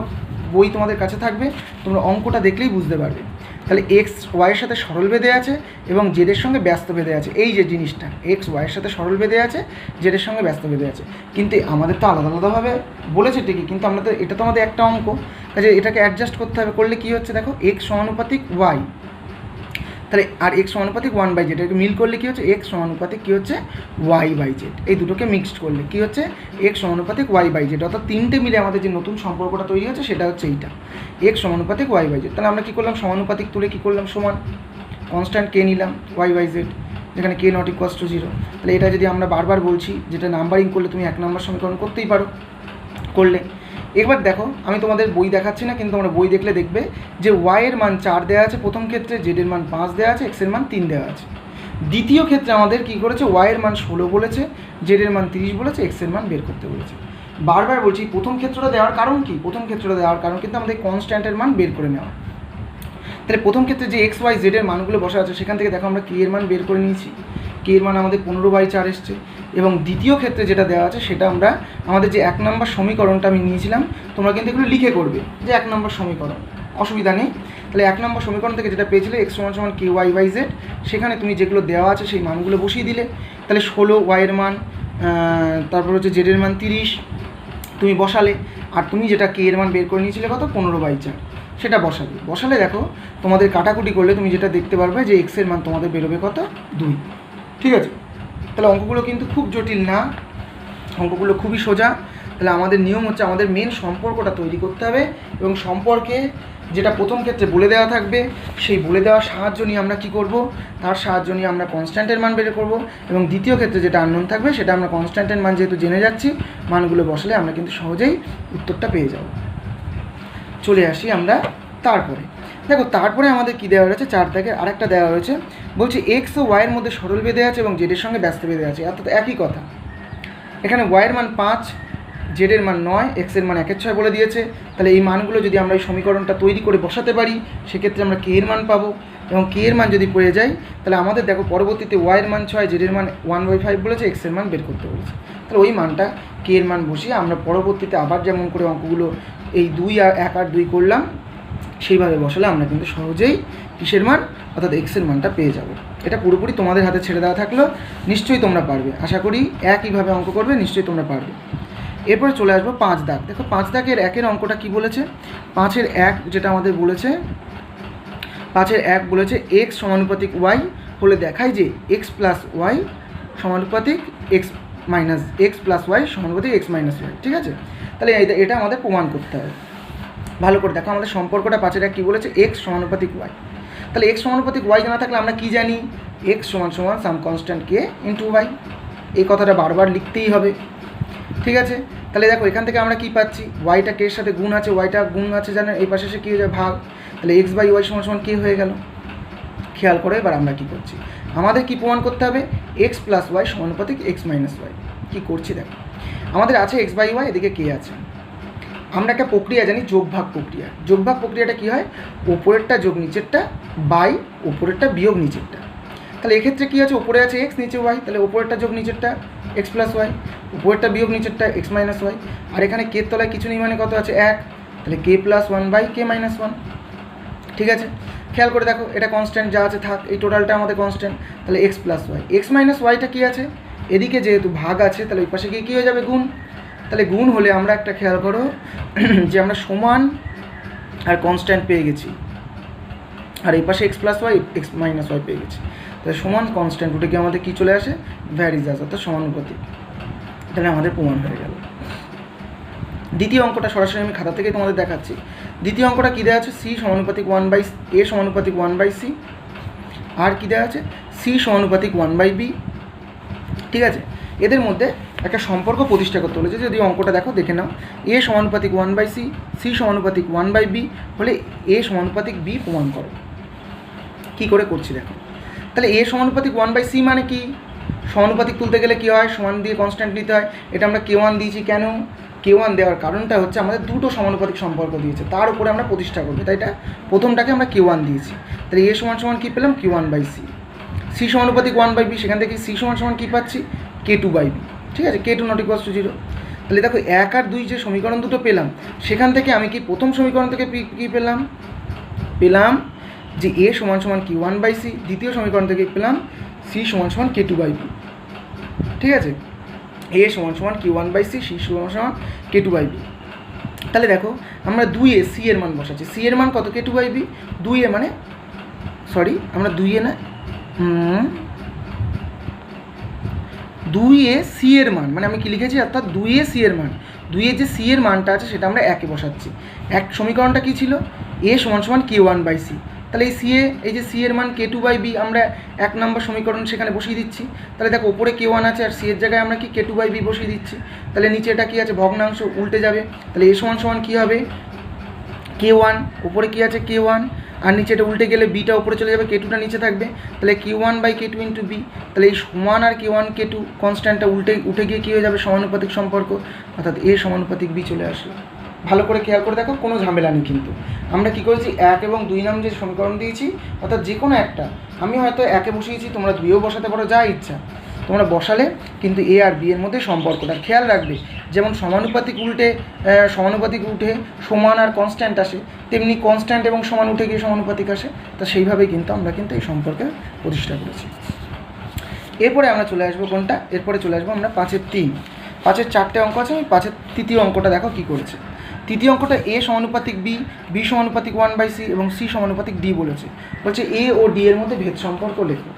বই তোমাদের কাছে থাকবে, তোমরা অঙ্কটা দেখলেই বুঝতে পারবে। তাহলে এক্স ওয়াইয়ের সাথে সরল বেঁধে আছে এবং জেডের সঙ্গে ব্যস্ত বেঁধে আছে, এই যে জিনিসটা এক্স ওয়াইয়ের সাথে সরল বেঁধে আছে, জেডের সঙ্গে ব্যস্ত বেঁধে আছে। কিন্তু আমাদের তো আলাদা আলাদাভাবে বলেছে ঠিকই, কিন্তু আমরা তো এটা তো আমাদের একটা অঙ্ক, কাজে এটাকে অ্যাডজাস্ট করতে হবে। করলে কী হচ্ছে দেখো, এক্স সমানুপাতিক ওয়াই, তাহলে আর এক্স সমানুপাতিক 1/z, এটাকে মিল করলে কী হচ্ছে, এক্স সমানুপাতিক কী হচ্ছে, y/z। এই দুটোকে মিক্সড করলে কী হচ্ছে, এক্স সমানুপাতিক y/z, অর্থাৎ তিনটে মিলে আমাদের যে নতুন সম্পর্কটা তৈরি হচ্ছে সেটা হচ্ছে এইটা, এক্স সমানুপাতিক y/z। তাহলে আমরা কী করলাম, সমানুপাতিক তুলে কী করলাম, সমান কনস্ট্যান্ট কে নিলাম y/z, যেখানে k ≠ = 0। তাহলে এটা যদি আমরা বারবার বলছি, যেটা নাম্বারিং করলে তুমি 1 নম্বর সমীকরণ করতেই পারো, করলে এবার দেখো আমি তোমাদের বই দেখাচ্ছি না, কিন্তু তোমরা বই দেখলে দেখবে যে ওয়াইয়ের মান 4 দেওয়া আছে প্রথম ক্ষেত্রে, জেডের মান 5 দেওয়া আছে, এক্সের মান 3 দেওয়া আছে। দ্বিতীয় ক্ষেত্রে আমাদের কী করেছে, ওয়াইয়ের মান 16 বলেছে, জেডের মান 30 বলেছে, এক্সের মান বের করতে বলেছে। বারবার বলছি প্রথম ক্ষেত্রটা দেওয়ার কারণ কি, প্রথম ক্ষেত্রটা দেওয়ার কারণ কিন্তু আমাদের কনস্ট্যান্টের মান বের করে নেওয়া। তাহলে প্রথম ক্ষেত্রে যে এক্স ওয়াই জেডের মানগুলো বসা আছে সেখান থেকে দেখো আমরা কে এর মান বের করে নিয়েছি, কে এর মান আমাদের 15/4 এসছে। এবং দ্বিতীয় ক্ষেত্রে যেটা দেওয়া আছে সেটা আমরা আমাদের যে 1 নম্বর সমীকরণটা আমি নিয়েছিলাম, তোমরা কিন্তু এগুলো লিখে করবে যে 1 নম্বর সমীকরণ, অসুবিধা নেই। তাহলে 1 নম্বর সমীকরণ থেকে যেটা পেয়েছিলে এক্স সমান কে y/z, সেখানে তুমি যেগুলো দেওয়া আছে সেই মানগুলো বসিয়ে দিলে। তাহলে 16 ওয়াইয়ের মান, তারপর হচ্ছে জেডের মান 30 তুমি বসালে, আর তুমি যেটা কে এর মান বের করে নিয়েছিলে কত, 15/4, সেটা বসালে দেখো তোমাদের কাটাকুটি করলে তুমি যেটা দেখতে পারবে যে এক্সের মান তোমাদের বেরোবে কত, 2। ঠিক আছে, তাহলে অঙ্কগুলো কিন্তু খুব জটিল না, অঙ্কগুলো খুবই সোজা। তাহলে আমাদের নিয়ম হচ্ছে আমাদের মেন সম্পর্কটা তৈরি করতে হবে, এবং সম্পর্কে যেটা প্রথম ক্ষেত্রে বলে দেওয়া থাকবে সেই বলে দেওয়ার সাহায্য নিয়ে আমরা কী করব, তার সাহায্য নিয়ে আমরা কনস্ট্যান্টের মান বের করব। এবং দ্বিতীয় ক্ষেত্রে যেটা আননোন থাকবে সেটা আমরা কনস্ট্যান্টের মান যেহেতু জেনে যাচ্ছি, মানগুলো বসলে আমরা কিন্তু সহজেই উত্তরটা পেয়ে যাব। চলে আসি আমরা তারপরে, দেখো তারপরে আমাদের কী দেওয়া রয়েছে, 4 দাগের আরেকটা দেওয়া রয়েছে, বলছে এক্স ও ওয়াইয়ের মধ্যে সরল বেঁধে আছে এবং জেডের সঙ্গে ব্যস্ত বেঁধে আছে, অর্থাৎ একই কথা। এখানে ওয়াইয়ের মান 5, জেডের মান 9, এক্সের মান 1/6 বলে দিয়েছে। তাহলে এই মানগুলো যদি আমরা এই সমীকরণটা তৈরি করে বসাতে পারি সেক্ষেত্রে আমরা কে এর মান পাবো, এবং কে এর মান যদি পেয়ে যাই তাহলে আমাদের দেখো পরবর্তীতে ওয়াইয়ের মান 6, জেডের মান 1/5 বলেছে, এক্সের মান বের করতে বলেছে। তাহলে ওই মানটা কে এর মান বসিয়ে আমরা পরবর্তীতে আবার যেমন করে অঙ্কগুলো এই 2 আর 1 আর 2 করলাম সেইভাবে বসালে আমরা কিন্তু সহজেই কিসের মান, অর্থাৎ এক্সের মানটা পেয়ে যাব। এটা পুরোপুরি তোমাদের হাতে ছেড়ে দেওয়া থাকলো, নিশ্চয়ই তোমরা পারবে, আশা করি একইভাবে অঙ্ক করবে, নিশ্চয়ই তোমরা পারবে। এরপরে চলে আসবো 5 দাগ। দেখো 5 দাগের 1-এর অঙ্কটা কি বলেছে, 5-এর 1 যেটা আমাদের বলেছে, 5-এর 1 বলেছে এক্স সমানুপাতিক ওয়াই হলে দেখায় যে এক্স প্লাস ওয়াই সমানুপাতিক x minus x plus y সমানুপাতিক এক্স মাইনাস ওয়াই। ঠিক আছে, তাহলে এটা আমাদের প্রমাণ করতে হবে। ভালো করে দেখো আমাদের সম্পর্কটা 5-এর 1 কী বলেছে, এক্স সমানুপাতিক ওয়াই। তাহলে এক্স সমানুপাতিক ওয়াই জানা থাকলে আমরা কী জানি, এক্স সমান সাম কনস্ট্যান্ট কে ইন্টু ওয়াই, এই কথাটা বারবার লিখতেই হবে। ঠিক আছে, তাহলে দেখো এখান থেকে আমরা কী পাচ্ছি, ওয়াইটা কে এর সাথে গুণ আছে, ওয়াইটা গুণ আছে জানেন, এই পাশে এসে কী হয়ে যায়, ভাগ। তাহলে এক্স বাই ওয়াই সমান কে হয়ে গেল। খেয়াল করে এবার আমরা কী করছি, আমাদের কি প্রমাণ করতে হবে, এক্স প্লাস ওয়াই সমানুপাতিক এক্স মাইনাস ওয়াই। কী করছি দেখো, আমাদের আছে এক্স বাই ওয়াই, এদিকে কে আছে। আমরা একটা প্রক্রিয়া জানি, যোগভাগ প্রক্রিয়া। যোগভাগ প্রক্রিয়াটা কী হয়, ওপরেরটা যোগ নিচেরটা বাই ওপরেরটা বিয়োগ নিচেরটা। তাহলে এক্ষেত্রে কী আছে, ওপরে আছে এক্স, নিচে ওয়াই, তাহলে ওপরেরটা যোগ নিচেরটা এক্স প্লাস ওয়াই, উপরেরটা বিয়োগ নিচেরটা এক্স মাইনাস ওয়াই। আর এখানে কে তলায় কিছু নেই মানে কত আছে, 1, তাহলে k plus 1 by k minus 1। ঠিক আছে, খেয়াল করে দেখো এটা কনস্ট্যান্ট যা আছে থাক, এই টোটালটা আমাদের কনস্ট্যান্ট। তাহলে x plus y, x minus ওয়াইটা কী আছে, এদিকে যেহেতু ভাগ আছে তাহলে ওই পাশে গিয়ে কী হয়ে যাবে, গুণ। তাহলে গুণ হলে আমরা একটা খেয়াল করো যে আমরা সমান আর কনস্ট্যান্ট পেয়ে গেছি, আর এই পাশে x plus y x minus y পেয়ে গেছি। তাহলে সমান কনস্ট্যান্ট উঠে গিয়ে আমাদের কী চলে আসে, ভ্যারিজাস, অর্থাৎ সমানুপাতিক। তাহলে আমাদের প্রমাণ হয়ে গেল। দ্বিতীয় অঙ্কটা সরাসরি আমি খাতা থেকে তোমাদের দেখাচ্ছি। দ্বিতীয় অঙ্কটা কী দেওয়া আছে, সি সমানুপাতিক 1/a সমানুপাতিক 1/c, আর কী দেওয়া আছে, সি সমানুপাতিক 1/b। ঠিক আছে, এদের মধ্যে একটা সম্পর্ক প্রতিষ্ঠা করতে বলেছে। যদি অঙ্কটা দেখো দেখে নাও, এ সমানুপাতিক 1/c, সি সমানুপাতিক 1/b হলে এ সমানুপাতিক বি প্রমাণ করো। কী করে করছি দেখো, তাহলে এ সমানুপাতিক 1/c মানে কি, সমানুপাতিক তুলতে গেলে কী হয়, সমান দিয়ে কনস্ট্যান্ট নিতে হয়। এটা আমরা কে1 দিয়েছি, কেন K1 দেওয়ার কারণটা হচ্ছে আমাদের দুটো সমানুপাতিক সম্পর্ক দিয়েছে, তার উপরে আমরা প্রতিষ্ঠা করবো, তাই এটা প্রথমটাকে আমরা K1 দিয়েছি। তাহলে A সমান সমান কী পেলাম? Q1/C। C সমানুপাতিক 1/B, সেখান থেকে C সমান সমান কী পাচ্ছি? K2/B। ঠিক আছে, K2 ≠ 0। তাহলে দেখো 1 আর 2 যে সমীকরণ দুটো পেলাম, সেখান থেকে আমি কি প্রথম সমীকরণ থেকে কী পেলাম যে A সমান সমান Q1/C, দ্বিতীয় সমীকরণ থেকে পেলাম C সমান সমান K2/B। ঠিক আছে, A সমান সমান Q1/C, C সমান সমান K2/B। তাহলে দেখো আমরা 2A C এর মান বসাচ্ছি। C এর মান কত? K2/B। 2A মানে আমরা 2A না 2A C এর মান মানে আমি কি লিখেছি, অর্থাৎ 2A C এর মান, 2A যে C এর মানটা আছে সেটা আমরা একে বসাচ্ছি। এক সমীকরণটা কী ছিল? A সমান সমান K1/C। তাহলে এই যে C এর মান K2/B আমরা 1 নম্বর সমীকরণ সেখানে বসিয়ে দিচ্ছি। তাহলে দেখো ওপরে K1 আছে আর C এর জায়গায় আমরা কি K2/B বসিয়ে দিচ্ছি। তাহলে নিচে এটা কী আছে? ভগ্নাংশ, উল্টে যাবে। তাহলে A সমান সমান কী হবে? K1, ওপরে কী আছে? K1, আর নিচে এটা উল্টে গেলে বিটা উপরে চলে যাবে, K2টা নিচে থাকবে। তাহলে Q1/K2 × B। তাহলে এই সমান আর K1 K2 কনস্ট্যান্টটা উঠে গিয়ে কী হয়ে যাবে? সমানুপাতিক সম্পর্ক, অর্থাৎ A সমানুপাতিক B চলে আসলো। ভালো করে খেয়াল করে দেখো, কোনো ঝামেলা নেই কিন্তু। আমরা কী করেছি? 1 এবং 2 নাম যে সমীকরণ দিয়েছি, অর্থাৎ যে কোনো একটা, আমি হয়তো 1-এ বসিয়েছি, তোমরা 2-এও বসাতে পারো, যা ইচ্ছা তোমরা বসালে কিন্তু A আর B এর মধ্যে সম্পর্কটা খেয়াল রাখবে। যেমন সমানুপাতিক উঠে সমান আর কনস্ট্যান্ট আসে, তেমনি কনস্ট্যান্ট এবং সমান উঠে গিয়ে সমানুপাতিক আসে। তা সেইভাবেই কিন্তু আমরা কিন্তু এই সম্পর্কের প্রতিষ্ঠা করেছি। এরপরে আমরা চলে আসবো কোনটা? এরপরে চলে আসবো আমরা 5-এর 3। 5-এর 4টে অঙ্ক আছে, আমি 5-এর তৃতীয় অঙ্কটা দেখো কী করেছে। তৃতীয় অঙ্কটা A সমানুপাতিক B, B সমানুপাতিক 1/C এবং C সমানুপাতিক D বলেছে। বলছে A ও D এর মধ্যে ভেদ সম্পর্ক লেখো।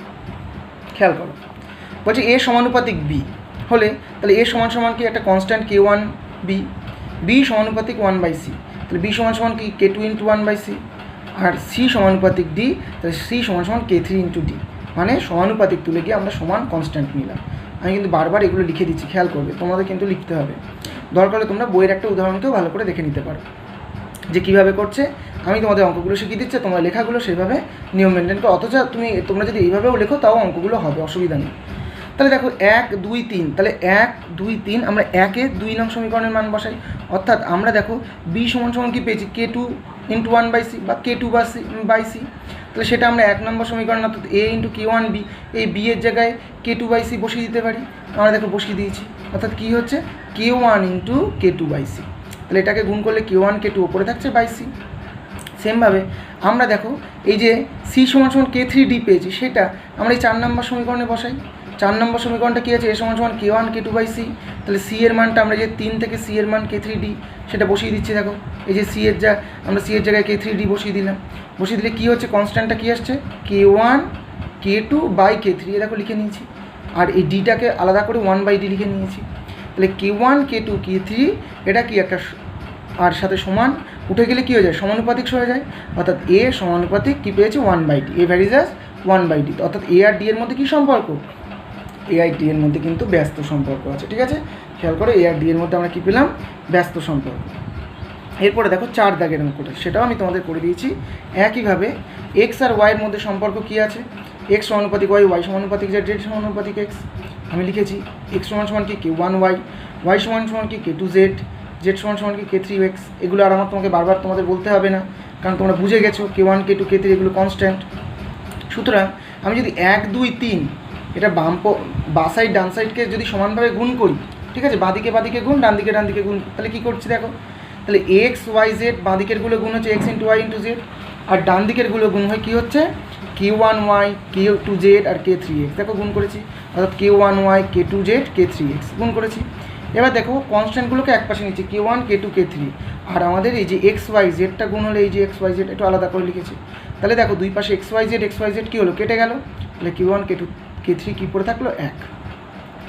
খেয়াল করো, বলছে A সমানুপাতিক B হলে তাহলে A সমান সমান কি? একটা কনস্ট্যান্ট K1/B, B সমানুপাতিক 1/C, তাহলে B সমান সমান কি? K2 × 1/C, আর C সমানুপাতিক D, তাহলে C সমান সমান K3 × D। মানে সমানুপাতিক তুলে গিয়ে আমরা সমান কনস্ট্যান্ট নিলাম। আমি কিন্তু বারবার এগুলো লিখে দিচ্ছি, খেয়াল করবে, তোমাদের কিন্তু লিখতে হবে। দরকার হলে তোমরা বইয়ের একটা উদাহরণকেও ভালো করে দেখে নিতে পারো যে কীভাবে করছে। আমি তোমাদের অঙ্কগুলো শিখিয়ে দিচ্ছি, তোমরা লেখাগুলো সেইভাবে নিয়ম মেনটেন করো। অথচ তোমরা যদি এইভাবেও লেখো তাও অঙ্কগুলো হবে, অসুবিধা নেই। তাহলে দেখো 1, 2, 3, তাহলে 1, 2, 3 আমরা 1-এ 2 নং সমীকরণের মান বসাই। অর্থাৎ আমরা দেখো B সমান সমান কী পেয়েছি? K2 × 1/C বা K2/C। তাহলে সেটা আমরা 1 নম্বর সমীকরণ, অর্থাৎ A × K1/B, এই B এর জায়গায় K2/C বসিয়ে দিতে পারি। আমরা দেখো বসিয়ে দিয়েছি, অর্থাৎ কী হচ্ছে? K1 × K2/C। তাহলে এটাকে গুণ করলে K1 K2 ওপরে থাকছে /C। সেমভাবে আমরা দেখো এই যে C সমান সমান K3D পেয়েছি, সেটা আমরা এই 4 নম্বর সমীকরণে বসাই। 4 নম্বর সমীকরণটা কী আছে? A সমান সমান K1 K2/C। তাহলে C এর মানটা আমরা যে 3 থেকে C এর মান K3D সেটা বসিয়ে দিচ্ছি। দেখো এই যে আমরা C এর জায়গায় K3D বসিয়ে দিলাম। বসিয়ে দিলে কী হচ্ছে? কনস্ট্যান্টটা কী আসছে? K1 K2/K3, দেখো লিখে নিয়েছি। আর এই ডিটাকে আলাদা করে 1/D লিখে নিয়েছি। তাহলে K1 K2 K3 এটা কি একটা আর সাথে সমান উঠে গেলে কী হয়ে যায়? সমানুপাতিক হয়ে যায়। অর্থাৎ A সমানুপাতিক কী পেয়েছি? 1/D। A varies as 1/D। অর্থাৎ A আর D এর মধ্যে কী সম্পর্ক? A আর D এর মধ্যে কিন্তু ব্যস্ত সম্পর্ক আছে। ঠিক আছে, খেয়াল করে A আর D এর মধ্যে আমরা কী পেলাম? ব্যস্ত সম্পর্ক। এরপরে দেখো 4 দাগের অঙ্কটা, সেটাও আমি তোমাদের করে দিয়েছি। একইভাবে X আর Y এর মধ্যে সম্পর্ক কী আছে? X সমানুপাতিক Y, Y সমানুপাতিক Z, Z সমানুপাতিক X। আমি লিখেছি X সমান সমান কি? K1Y, Y সমান সমান কি? K2Z, Z সমান সমান কি? K3X। এগুলো আর আমার তোমাকে বারবার তোমাদের বলতে হবে না, কারণ তোমরা বুঝে গেছো K1 K2 K3 এগুলো কনস্ট্যান্ট। সুতরাং আমি যদি 1, 2, 3 এটা বা সাইড ডান সাইডকে যদি সমানভাবে গুণ করি, ঠিক আছে, বাঁদিকে গুণ, ডান দিকে গুণ, তাহলে কী করছি দেখো? তাহলে X Y Z বাঁদিকেরগুলো গুণ হচ্ছে X × Y × Z, আর ডান দিকেরগুলো গুণ হয় কী হচ্ছে? K1Y K2Z আর K3X। দেখো গুণ করেছি, অর্থাৎ K1Y K2Z K3X গুণ করেছি। এবার দেখো কনস্ট্যান্টগুলোকে এক পাশে নিচ্ছি, K1 K2 K3, আর আমাদের এই যে XYZটা গুণ হলে এই যে XYZ একটু আলাদা করে লিখেছি। তাহলে দেখো দুই পাশে XYZ কী হলো? কেটে গেল। তাহলে K1 K2 K3 কী পড়ে থাকলো? 1।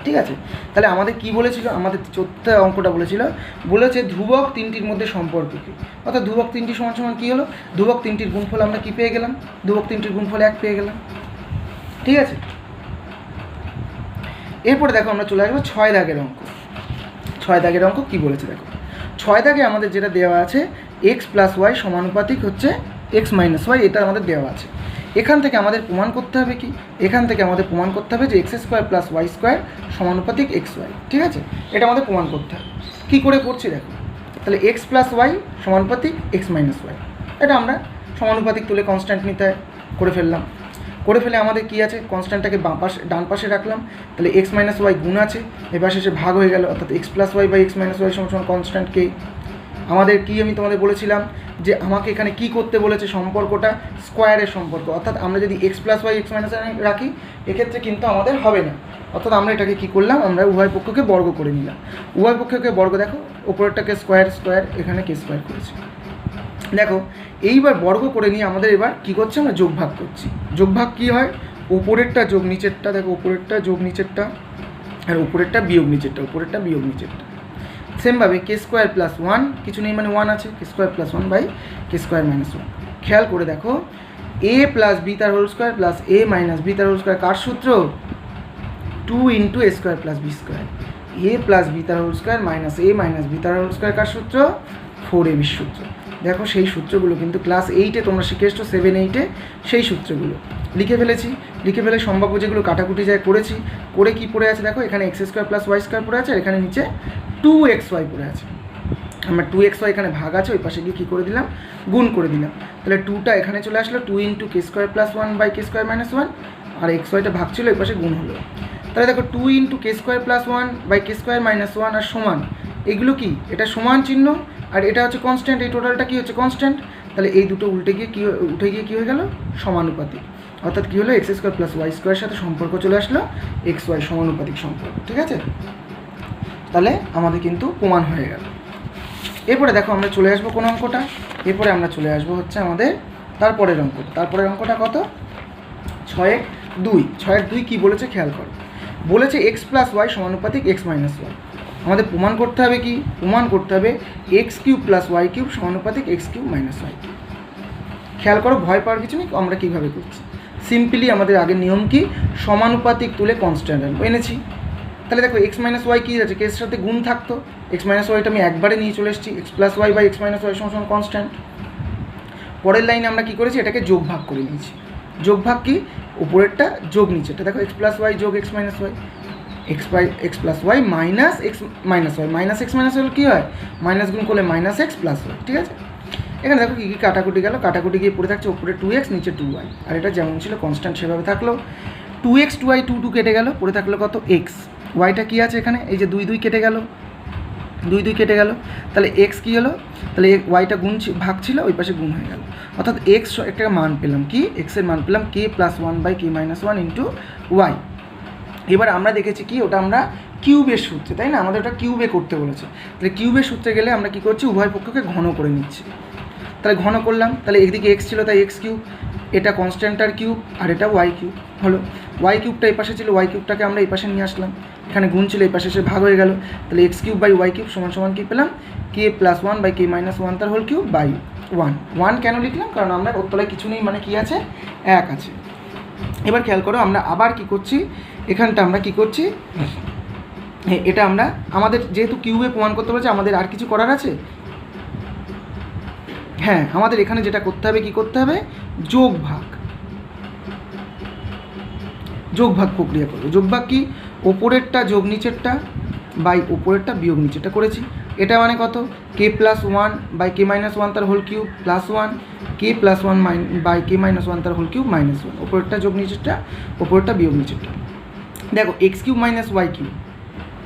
ঠিক আছে, তাহলে আমাদের কি বলেছিল? আমাদের 4থা অঙ্কটা বলেছে ধ্রুবক 3টির মধ্যে সম্পর্ক কী। অর্থাৎ ধ্রুবক 3টি সমান সমান কী হলো? ধ্রুবক 3টির গুণফল আমরা কী পেয়ে গেলাম? ধ্রুবক 3টির গুণফল 1 পেয়ে গেলাম। ঠিক আছে, এরপরে দেখো আমরা চলে আসবো 6 দাগের অঙ্ক। 6 দাগের অঙ্ক কী বলেছে দেখো। 6 দাগে আমাদের যেটা দেওয়া আছে X + Y সমানুপাতিক হচ্ছে X - Y, এটা আমাদের দেওয়া আছে। এখান থেকে আমাদের প্রমাণ করতে হবে কি? এখান থেকে আমাদের প্রমাণ করতে হবে যে X² + Y² সমানুপাতিক XY। ঠিক আছে, এটা আমাদের প্রমাণ করতে হবে। কী করে করছি দেখো, তাহলে এক্স প্লাস ওয়াই সমানুপাতিক এক্স মাইনাস ওয়াই, এটা আমরা সমানুপাতিক তুলে কনস্ট্যান্ট নিতে করে ফেললাম। করে ফেলে আমাদের কী আছে, কনস্ট্যান্টটাকে বাম পাশে ডান পাশে রাখলাম, তাহলে এক্স মাইনাস ওয়াই গুণ আছে, এবার শেষে ভাগ হয়ে গেল, অর্থাৎ x plus y by x minus y সমান কনস্ট্যান্টকে আমাদের কি আমি তোমাদের বলেছিলাম যে আমাকে এখানে কি করতে বলেছে, সম্পর্কটা স্কোয়ারের সম্পর্ক, অর্থাৎ আমরা যদি x plus y x minus y রাখি এক্ষেত্রে কিন্তু আমাদের হবে না, অর্থাৎ আমরা এটাকে কী করলাম, আমরা উভয় পক্ষকে বর্গ করে নিলাম। উভয় পক্ষকে বর্গ দেখো, ওপরেরটাকে স্কোয়ার স্কোয়ার, এখানে কে স্কোয়ার করেছি। দেখো এইবার বর্গ করে নিয়ে আমাদের এবার কী করছে, আমরা যোগ ভাগ করছি। যোগ ভাগ কী হয়, ওপরেরটা যোগ নিচেরটা, দেখো ওপরেরটা যোগ নিচেরটা আর উপরেরটা বিয়োগ নিচেরটা, উপরেরটা বিয়োগ নিচেরটা। সেমভাবে কে স্কোয়ার প্লাস ওয়ান, কিছু নেই মানে ওয়ান আছে, k square plus one by k square minus one. খেয়াল করে দেখো, এ প্লাস বি তার whole square plus a minus b তার হোল স্কোয়ার কার সূত্র, 2 into a square plus b square. A plus b তার whole square minus a minus b তার whole square কার সূত্র, 4ab সূত্র। দেখো সেই সূত্রগুলো কিন্তু ক্লাস 8-এ তোমরা শিখে এসছো, 7-8-এ সেই সূত্রগুলো লিখে ফেলেছি। লিখে ফেলে সম্ভাব্য যেগুলো কাটাকুটি যায় করেছি, করে কি পড়ে আছে দেখো, এখানে x square plus y square পড়ে আছে, আর এখানে নিচে 2xy পড়ে আছে। আমরা 2xy এখানে ভাগ আছে, ওই পাশে গিয়ে কী করে দিলাম, গুণ করে দিলাম। তাহলে 2টা এখানে চলে আসলো, 2 into k square plus one by k square minus one, আর xyটা ভাগ ছিল, ওই পাশে গুণ হলো। তাহলে দেখো 2 into k square plus one by k square minus one আর সমান, এগুলো কি, এটা সমান চিহ্ন আর এটা হচ্ছে কনস্ট্যান্ট, এই টোটালটা কী হচ্ছে কনস্ট্যান্ট। তাহলে এই দুটো উঠে গিয়ে কী হয়ে গেল, সমানুপাতিক, অর্থাৎ কী হলো, এক্স স্কোয়ার প্লাস ওয়াই স্কোয়ারের সাথে সম্পর্ক চলে আসলো এক্স ওয়াই সমানুপাতিক সম্পর্ক। ঠিক আছে, তাহলে আমাদের কিন্তু প্রমাণ হয়ে গেল। এরপরে দেখো আমরা চলে আসবো কোন অঙ্কটা, এরপরে আমরা চলে আসবো হচ্ছে আমাদের তারপরের অঙ্কটা। তারপরের অঙ্কটা কত, 6-2। 6-2 কী বলেছে খেয়াল করো, বলেছে এক্স প্লাস ওয়াই সমানুপাতিক এক্স মাইনাস ওয়াই। আমাদের প্রমাণ করতে হবে কি, প্রমাণ করতে হবে x cube plus y cube সমানুপাতিক x cube minus y cube. খেয়াল করো, ভয় পাওয়ার কিছু নেই, আমরা কীভাবে করছি, সিম্পলি আমাদের আগের নিয়ম কি, সমানুপাতিক তুলে কনস্ট্যান্ট এনেছি। তাহলে দেখো এক্স মাইনাস ওয়াই কী আছে, কেসের সাথে গুণ থাকতো, এক্স মাইনাস ওয়াইটা আমি একবারে নিয়ে চলে এসেছি, x plus y by x minus y সমান কনস্ট্যান্ট। পরের লাইনে আমরা কী করেছি, এটাকে যোগ ভাগ করে নিয়েছি। যোগ ভাগ কি, উপরেরটা যোগ নিচেরটা, দেখো এক্স প্লাস ওয়াই যোগ x minus y, x plus y minus x minus y, minus x minus y কী হয়, মাইনাস গুণ করলে মাইনাস এক্স প্লাস ওয়াই। ঠিক আছে, এখানে দেখো কী কী কাটাকুটি গেল, কাটাকুটি গিয়ে পড়ে থাকছে উপরে 2x নিচে 2y, আর এটা যেমন ছিল কনস্ট্যান্ট সেভাবে থাকলো। 2x 2y 2 কেটে গেল, পড়ে থাকলো কত এক্স, ওয়াইটা কী আছে এখানে, এই যে 2 2 কেটে গেল, 2 2 কেটে গেল, তাহলে এক্স কী হলো, তাহলে ওয়াইটা গুণ ভাগ ছিল, ওই পাশে গুণ হয়ে গেল, অর্থাৎ এক্স একটা মান পেলাম কি, এক্সের মান পেলাম k plus one by k minus one into y. এবার আমরা দেখেছি কি, ওটা আমরা কিউবের সূত্রে, তাই না, আমাদের ওটা কিউবে করতে বলেছে। তাহলে কিউবের সূত্রে গেলে আমরা কী করছি, উভয় পক্ষকে ঘন করে নিচ্ছি। তাহলে ঘন করলাম, তাহলে একদিকে এক্স ছিল তাই এক্স কিউব, এটা কনস্ট্যান্টার কিউব আর এটা ওয়াই কিউব হলো। ওয়াই কিউবটা এই পাশে ছিল, ওয়াই কিউবটাকে আমরা এই পাশে নিয়ে আসলাম, এখানে গুণ ছিল, এই পাশে এসে ভাগ হয়ে গেল। তাহলে x cube by y cube সমান সমান কী পেলাম, k plus one by k minus one তার whole cube by one. One কেন লিখলাম, কারণ আমরা ওর তলায় কিছু নেই, মানে কী আছে, এক আছে। এবার খেয়াল করো, আমরা আবার কি করছি, এখানটা আমরা কি করছি, এটা আমরা আমাদের যেহেতু কিউবে প্রমাণ করতে বলেছে, আমাদের আর কিছু করার আছে, হ্যাঁ আমাদের এখানে যেটা করতে হবে, কি করতে হবে, যোগ ভাগ, যোগ ভাগ প্রক্রিয়া করবো। যোগ ভাগ কি, ওপরেরটা যোগ নিচেরটা বাই ওপরেরটা বিয়োগ নিচেরটা করেছি, এটা মানে কত, k plus one by k minus one তার whole cube plus one, k plus one by k minus one তার হোল কিউব মাইনাস ওয়ান, ওপরেরটা যোগ নিচেরটা, ওপরেরটা বিয়োগ নিচেরটা। দেখো x cube minus y cube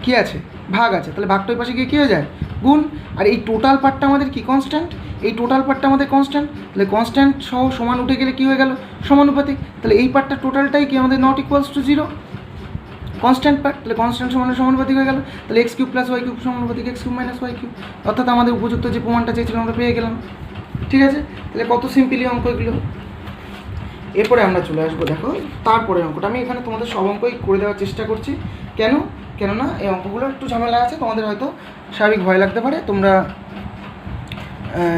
কী আছে, ভাগ আছে, তাহলে ভাগটা ওই পাশে গিয়ে কী হয়ে যায়, গুণ। আর এই টোটাল পার্টটা আমাদের কি কনস্ট্যান্ট, এই টোটাল পার্টটা আমাদের কনস্ট্যান্ট, তাহলে কনস্ট্যান্ট সহ সমান উঠে গেলে কী হয়ে গেল, সমানুপাতিক। তাহলে এই পার্টটা টোটালটাই কি আমাদের not equals to zero, constant part, তাহলে কনস্ট্যান্ট সমানুপাতিক হয়ে গেল। তাহলে x cube plus y cube সমানুপাতিক x cube minus y cube, অর্থাৎ আমাদের উপযুক্ত যে প্রমাণটা চেয়েছিলাম আমরা পেয়ে গেলাম। ঠিক আছে, তাহলে কত সিম্পলি অঙ্ক এগুলো। এরপরে আমরা চলে আসবো দেখো তারপরে অঙ্কটা, আমি এখানে তোমাদের সব অঙ্কই করে দেওয়ার চেষ্টা করছি, কেননা এই অঙ্কগুলো একটু ঝামেলা আছে, তোমাদের হয়তো স্বাভাবিক ভয় লাগতে পারে, তোমরা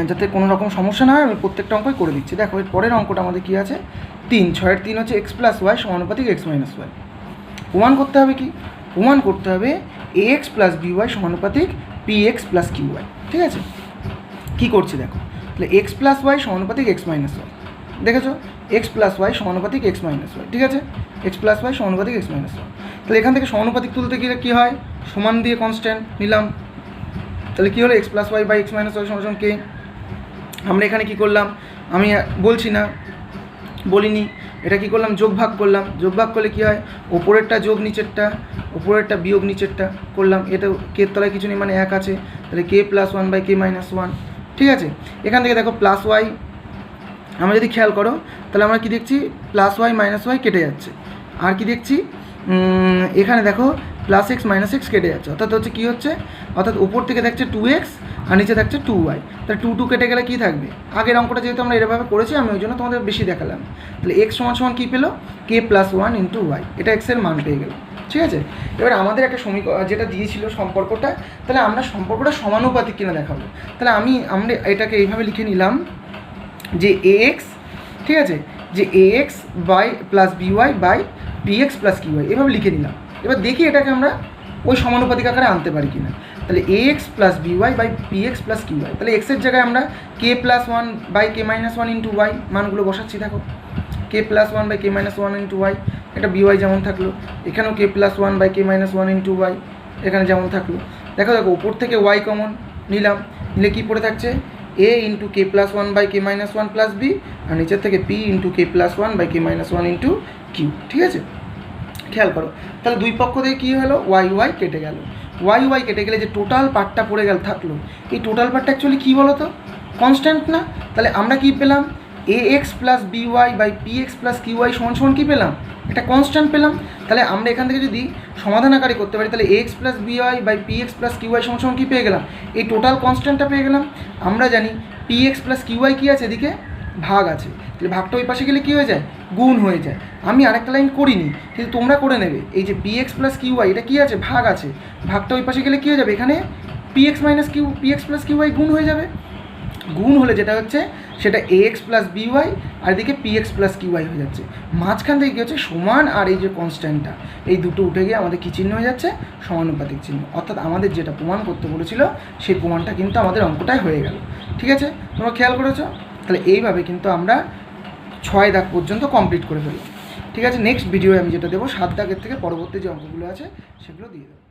যাতে কোনো রকম সমস্যা না হয় আমি প্রত্যেকটা অঙ্কই করে দিচ্ছি। দেখো এর পরের অঙ্কটা আমাদের কী আছে, 3, 6-3 হচ্ছে এক্স প্লাস ওয়াই সমানুপাতিক এক্স মাইনাস ওয়াই। প্রমাণ করতে হবে কি, প্রমাণ করতে হবে a x plus b y সমানুপাতিক p x plus q y. ঠিক আছে, কী করছি দেখো, তাহলে এক্স প্লাস ওয়াই সমানুপাতিক এক্স মাইনাস ওয়াই, দেখেছো এক্স প্লাস ওয়াই সমানুপাতিক এক্স মাইনাস ওয়াই। ঠিক আছে, এক্স প্লাস ওয়াই সমানুপাতিক এক্স মাইনাস ওয়াই। তাহলে এখান থেকে সমানুপাতিক তুলতে গেলে কী হয়, সমান দিয়ে কনস্ট্যান্ট নিলাম, তাহলে কী হলো x plus y by x minus y সমান কে। আমরা এখানে কী করলাম, আমি বলছি না, বলিনি, এটা কী করলাম, যোগ ভাগ করলাম। যোগ ভাগ করলে কী হয়, ওপরেরটা যোগ নিচেরটা, ওপরেরটা বিয়োগ নিচেরটা করলাম। এটা কে তলায় কিছু নেই মানে এক আছে, তাহলে k plus one by k minus one. ঠিক আছে, এখান থেকে দেখো প্লাস ওয়াই, আমরা যদি খেয়াল করো তাহলে আমরা কি দেখছি, প্লাস ওয়াই মাইনাস ওয়াই কেটে যাচ্ছে। আর কি দেখছি, এখানে দেখো প্লাস এক্স মাইনাস এক্স কেটে যাচ্ছে, অর্থাৎ হচ্ছে কী হচ্ছে, অর্থাৎ ওপর থেকে দেখছে 2x আর নিচে থাকছে 2y। তাহলে 2 কেটে গেলে কী থাকবে, আগের অঙ্কটা যেহেতু আমরা এরভাবে করেছি আমি ওই জন্য তোমাদের বেশি দেখালাম। তাহলে এক্স সমান সমান কী পেলো, কে প্লাস ওয়ান ইন্টু ওয়াই, এটা এক্সের মান পেয়ে গেল। ঠিক আছে, এবার আমাদের একটা সমীকরণ যেটা দিয়েছিল সম্পর্কটা, তাহলে আমরা সম্পর্কটা সমানুপাতিক কিনা দেখাবো। তাহলে আমরা এটাকে এইভাবে লিখে নিলাম যে ax, ঠিক আছে, যে ax by plus by by bx plus qy, এভাবে লিখে নিলাম। এবার দেখি এটাকে আমরা ওই সমানুপাতিক আকারে আনতে পারি কিনা। তাহলে ax plus by by bx plus qy, তাহলে এক্সের জায়গায় আমরা k plus one by k minus one into y মানগুলো বসাচ্ছি। দেখো k plus one by k minus one into y, এটা by যেমন থাকলো, এখানেও k plus one by k minus one into y এখানে যেমন থাকলো। দেখো উপর থেকে y কমন নিলাম, নিলে কী পড়ে থাকছে, a into k plus one by k minus one plus b, আর নিচের থেকে p into k plus one by k minus one into q. ঠিক আছে, খেয়াল করো তাহলে দুই পক্ষ থেকে কী হলো, ওয়াই কেটে গেল। ওয়াই কেটে গেলে যে টোটাল পার্টটা পড়ে গেল থাকলো, এই টোটাল পার্টটা অ্যাকচুয়ালি কী বলো তো, কনস্ট্যান্ট না। তাহলে আমরা কী পেলাম, ax plus by by px plus qy সমান সমান কী পেলাম, একটা কনস্ট্যান্ট পেলাম। তাহলে আমরা এখান থেকে যদি সমাধান আকারে করতে পারি, তাহলে ax plus by by px plus qy সমান সমান কী পেয়ে গেলাম, এই টোটাল কনস্ট্যান্টটা পেয়ে গেলাম। আমরা জানি px প্লাস qy কী আছে, এদিকে ভাগ আছে, তাহলে ভাগটা ওই পাশে গেলে কী হয়ে যায়, গুণ হয়ে যায়। আমি আরেকটা লাইন করিনি, কিন্তু তোমরা করে নেবে। এই যে px প্লাস qy এটা কী আছে, ভাগ আছে, ভাগটা ওই পাশে গেলে কী হয়ে যাবে, এখানে px প্লাস qy গুণ হয়ে যাবে। গুণ হলে যেটা হচ্ছে সেটা ax প্লাস by আর এদিকে px প্লাস qy হয়ে যাচ্ছে। মাঝখান থেকে কী হচ্ছে, সমান আর এই যে কনস্ট্যান্টটা, এই দুটো উঠে গিয়ে আমাদের কী চিহ্ন হয়ে যাচ্ছে, সমানুপাতিক চিহ্ন। অর্থাৎ আমাদের যেটা প্রমাণ করতে বলেছিল সেই প্রমাণটা কিন্তু আমাদের অঙ্কটায় হয়ে গেল। ঠিক আছে, তোমরা খেয়াল করেছো। তাহলে এইভাবে কিন্তু আমরা 6 দাগ পর্যন্ত কমপ্লিট করে ফেললাম। ঠিক আছে, নেক্সট ভিডিওয়ে আমি যেটা দেবো 7 দাগের থেকে পরবর্তী যে অঙ্কগুলো আছে সেগুলো দিয়ে দেবো।